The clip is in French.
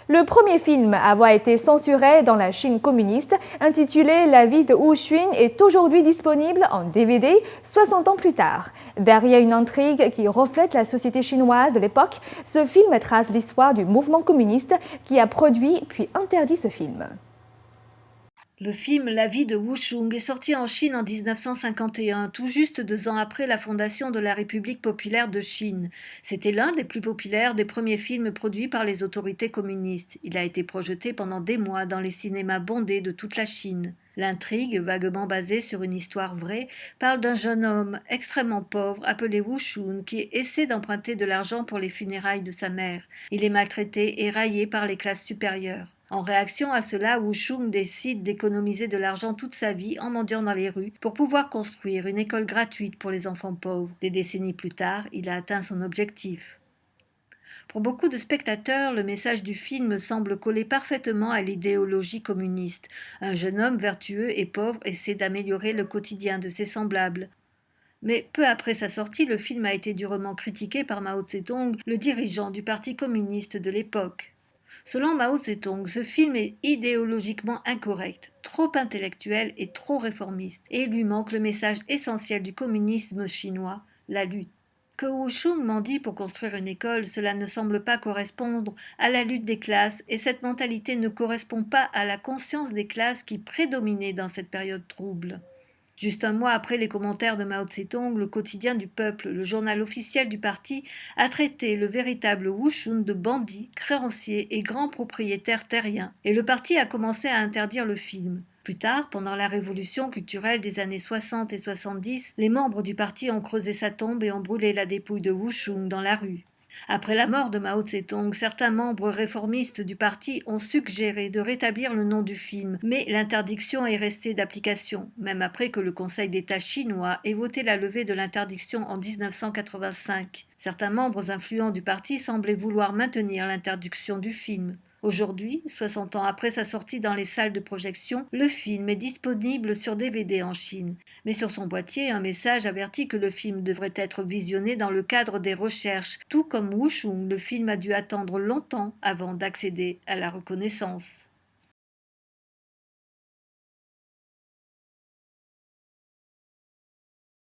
Le premier film à avoir été censuré dans la Chine communiste, intitulé La vie de Wu Xun, est aujourd'hui disponible en DVD 60 ans plus tard. Derrière une intrigue qui reflète la société chinoise de l'époque, ce film trace l'histoire du mouvement communiste qui a produit puis interdit ce film. Le film La vie de Wu Xun est sorti en Chine en 1951, tout juste 2 ans après la fondation de la République populaire de Chine. C'était l'un des plus populaires des premiers films produits par les autorités communistes. Il a été projeté pendant des mois dans les cinémas bondés de toute la Chine. L'intrigue, vaguement basée sur une histoire vraie, parle d'un jeune homme extrêmement pauvre appelé Wu Xun qui essaie d'emprunter de l'argent pour les funérailles de sa mère. Il est maltraité et raillé par les classes supérieures. En réaction à cela, Wu Xun décide d'économiser de l'argent toute sa vie en mendiant dans les rues pour pouvoir construire une école gratuite pour les enfants pauvres. Des décennies plus tard, il a atteint son objectif. Pour beaucoup de spectateurs, le message du film semble coller parfaitement à l'idéologie communiste. Un jeune homme vertueux et pauvre essaie d'améliorer le quotidien de ses semblables. Mais peu après sa sortie, le film a été durement critiqué par Mao Tse-tung, le dirigeant du parti communiste de l'époque. Selon Mao Tse-tung, ce film est idéologiquement incorrect, trop intellectuel et trop réformiste, et il lui manque le message essentiel du communisme chinois, la lutte. Que Wu Xun mendie pour construire une école, cela ne semble pas correspondre à la lutte des classes, et cette mentalité ne correspond pas à la conscience des classes qui prédominait dans cette période trouble. Juste un mois après les commentaires de Mao Tse-tung, le quotidien du peuple, le journal officiel du parti, a traité le véritable Wu Xun de bandit, créancier et grand propriétaire terrien, et le parti a commencé à interdire le film. Plus tard, pendant la révolution culturelle des années 60 et 70, les membres du parti ont creusé sa tombe et ont brûlé la dépouille de Wu Xun dans la rue. Après la mort de Mao Tse-tung, certains membres réformistes du parti ont suggéré de rétablir le nom du film, mais l'interdiction est restée d'application, même après que le Conseil d'État chinois ait voté la levée de l'interdiction en 1985. Certains membres influents du parti semblaient vouloir maintenir l'interdiction du film. Aujourd'hui, 60 ans après sa sortie dans les salles de projection, le film est disponible sur DVD en Chine. Mais sur son boîtier, un message avertit que le film devrait être visionné dans le cadre des recherches. Tout comme Wu Xun, le film a dû attendre longtemps avant d'accéder à la reconnaissance.